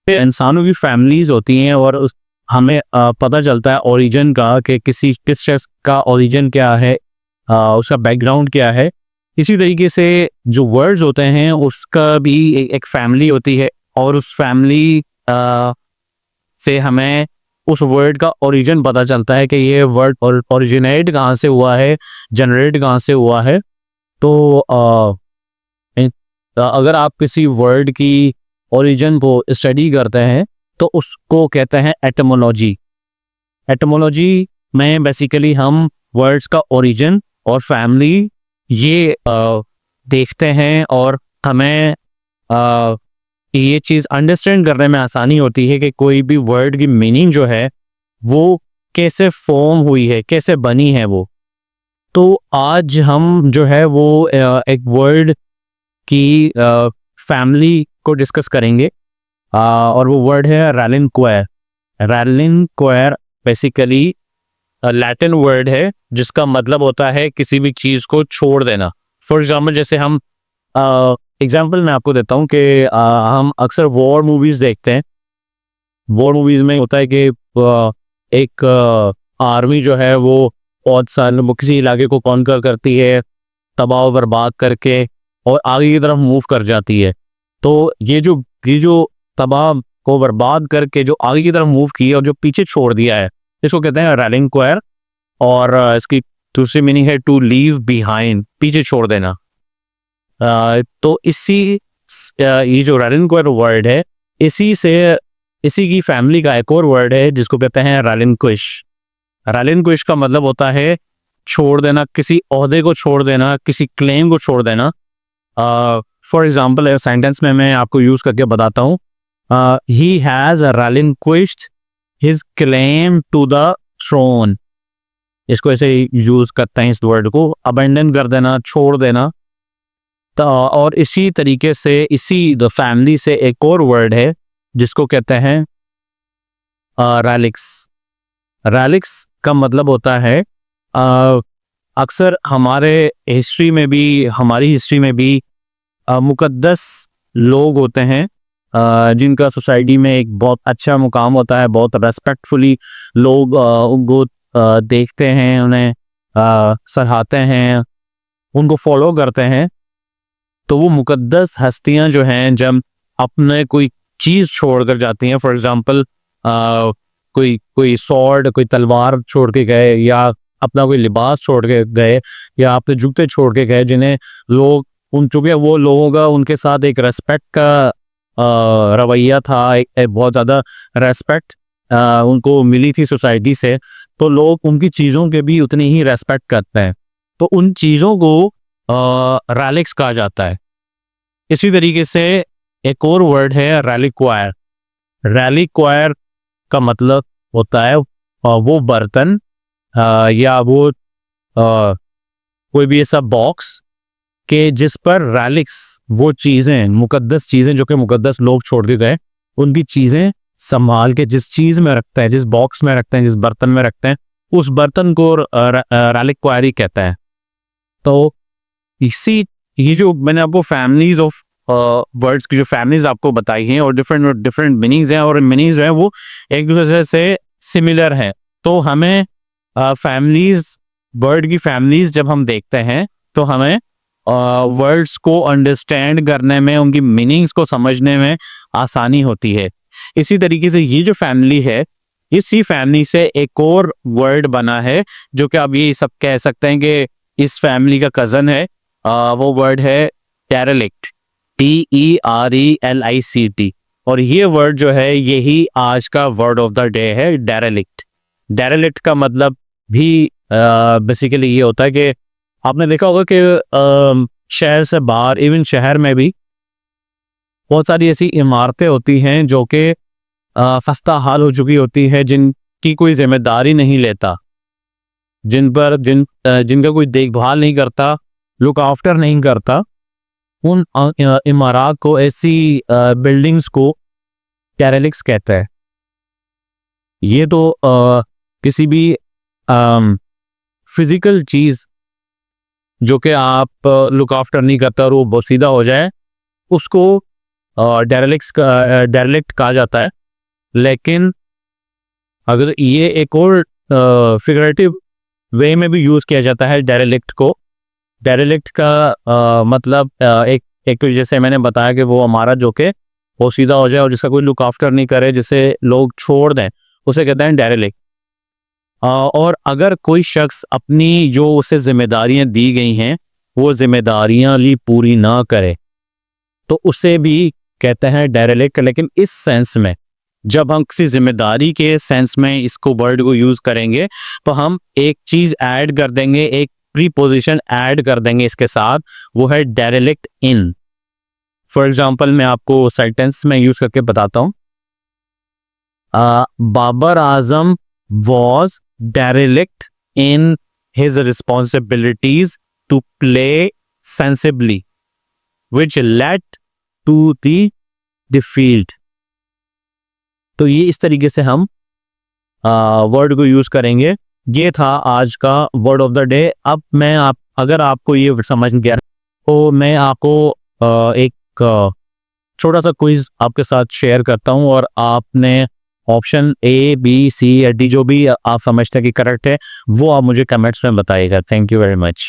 इंसानों की फैमिलीज होती हैं और हमें पता चलता है ओरिजिन का कि किस शख्स का ओरिजिन क्या है, उसका बैकग्राउंड क्या है। इसी तरीके से जो वर्ड्स होते हैं उसका भी एक फैमिली होती है और उस फैमिली से हमें उस वर्ड का ओरिजिन पता चलता है कि ये वर्ड ओरिजिनेट कहाँ से हुआ है, जनरेट कहाँ से हुआ है। तो अगर आप किसी वर्ड की ओरिजिन को स्टडी करते हैं तो उसको कहते हैं एटमोलॉजी। एटमोलॉजी में बेसिकली हम वर्ड्स का ओरिजिन और फैमिली ये देखते हैं और हमें ये चीज़ अंडरस्टैंड करने में आसानी होती है कि कोई भी वर्ड की मीनिंग जो है वो कैसे फॉर्म हुई है, कैसे बनी है वो। तो आज हम जो है वो एक वर्ड की फैमिली को डिस्कस करेंगे, और वो वर्ड है रैलिनक्वायर। रैलिनक्वायर बेसिकली लैटिन वर्ड है जिसका मतलब होता है किसी भी चीज़ को छोड़ देना। फॉर एग्जाम्पल जैसे हम एग्जाम्पल मैं आपको देता हूँ कि हम अक्सर वॉर मूवीज़ देखते हैं। वॉर मूवीज़ में होता है कि एक आर्मी जो है वो बहुत सारे वो किसी इलाके को कॉन्कर करती है, तबाह बर्बाद करके और आगे की तरफ मूव कर जाती है। तो ये जो तबाह को बर्बाद करके जो आगे की तरफ मूव की है और जो पीछे छोड़ दिया है, इसको कहते हैं रैलिनक्वायर। और इसकी दूसरी मीनिंग है टू लीव बिहाइंड, पीछे छोड़ देना। तो ये जो रैलिनक्वायर वर्ड है इसी की फैमिली का एक और वर्ड है जिसको कहते हैं रैलिनक्विश। रैलिनक्विश का मतलब होता है छोड़ देना, किसी ओहदे को छोड़ देना, किसी क्लेम को छोड़ देना। फॉर एग्जाम्पल सेंटेंस में मैं आपको यूज करके बताता हूँ। He has relinquished his claim to the throne। इसको ऐसे यूज करते हैं इस वर्ड को, अबेंडन कर देना, छोड़ देना। तो और इसी तरीके से इसी द फैमिली से एक और वर्ड है जिसको कहते हैं रैलिक्स। रैलिक्स का मतलब होता है अक्सर हमारी हिस्ट्री में भी मुकद्दस लोग होते हैं जिनका सोसाइटी में एक बहुत अच्छा मुकाम होता है। बहुत रेस्पेक्टफुली लोग उनको देखते हैं, उन्हें सराहते हैं, उनको फॉलो करते हैं। तो वो मुकद्दस हस्तियां जो हैं जब अपने कोई चीज़ छोड़कर जाती हैं, फॉर एग्जांपल कोई सॉर्ड, कोई तलवार छोड़ के गए, या अपना कोई लिबास छोड़ के गए, या अपने जूते छोड़ के गए, जिन्हें लोग चूंकि वो लोगों का उनके साथ एक रेस्पेक्ट का रवैया था, एक बहुत ज़्यादा रेस्पेक्ट उनको मिली थी सोसाइटी से, तो लोग उनकी चीज़ों के भी उतनी ही रेस्पेक्ट करते हैं। तो उन चीज़ों को रैलिक्स कहा जाता है। इसी तरीके से एक और वर्ड है रैलिक्वायर। रैलिक्वायर का मतलब होता है वो बर्तन या वो कोई भी ऐसा बॉक्स कि जिस पर रैलिक्स, वो चीज़ें, मुकद्दस चीज़ें जो कि मुकद्दस लोग छोड़ के गए, उनकी चीज़ें संभाल के जिस चीज़ में रखते हैं, जिस बॉक्स में रखते हैं, जिस बर्तन में रखते हैं, उस बर्तन को रैलिक्वायर कहता है। तो ये जो मैंने आपको फैमिलीज ऑफ वर्ड्स की जो फैमिलीज आपको बताई हैं और डिफरेंट मीनिंग्स हैं, और मीनिंग्स जो हैं वो एक दूसरे से सिमिलर हैं। तो हमें वर्ड की फैमिलीज जब हम देखते हैं तो हमें वर्ड्स को अंडरस्टैंड करने में, उनकी मीनिंग्स को समझने में आसानी होती है। इसी तरीके से ये जो फैमिली है, इसी फैमिली से एक और वर्ड बना है जो कि आप ये सब कह सकते हैं कि इस फैमिली का कज़न है। वो वर्ड है डेरेलिक्ट, DERELICT। और ये वर्ड जो है यही आज का वर्ड ऑफ द डे है, डेरेलिक्ट। डेरेलिक्ट का मतलब भी बेसिकली ये होता है कि आपने देखा होगा कि शहर से बाहर, इवन शहर में भी बहुत सारी ऐसी इमारतें होती हैं जो कि खस्ता हाल हो चुकी होती है, जिनकी कोई जिम्मेदारी नहीं लेता, जिनका कोई देखभाल नहीं करता, लुक आफ्टर नहीं करता। उन इमारत को, ऐसी बिल्डिंग्स को डेरेलिक्ट्स कहते हैं। ये तो किसी भी फिजिकल चीज़ जो कि आप लुक आफ्टर नहीं करता और वो बोसीदा हो जाए, उसको डेरेलिक्ट कहा जाता है। लेकिन अगर ये एक और फिगरेटिव वे में भी यूज़ किया जाता है डेरेलिक्ट को। डेरेलिक्ट का मतलब एक तो जैसे मैंने बताया कि वो हमारा जो कि वो सीधा हो जाए और जिसका कोई लुक आफ्टर नहीं करे, जिसे लोग छोड़ दें, उसे कहते हैं डेरेलिक्ट। और अगर कोई शख्स अपनी जो उसे जिम्मेदारियां दी गई हैं वो जिम्मेदारियां पूरी ना करे तो उसे भी कहते हैं डेरेलिक्ट। लेकिन इस सेंस में जब हम किसी जिम्मेदारी के सेंस में इसको वर्ड को यूज करेंगे तो हम एक चीज ऐड कर देंगे, एक प्रीपोजिशन ऐड कर देंगे इसके साथ, वो है डेरेलिक्ट इन। फॉर एग्जाम्पल मैं आपको सेंटेंस में यूज करके बताता हूँ। Babar Azam was derelict in his responsibilities to play sensibly, which led to the defeat। तो ये इस तरीके से हम वर्ड को यूज करेंगे। ये था आज का वर्ड ऑफ द डे। अब मैं अगर आपको ये समझ गया तो मैं आपको एक छोटा सा क्विज आपके साथ शेयर करता हूँ और आपने ऑप्शन ए बी सी या डी जो भी आप समझते हैं कि करेक्ट है वो आप मुझे कमेंट्स में बताइएगा। Thank you very much.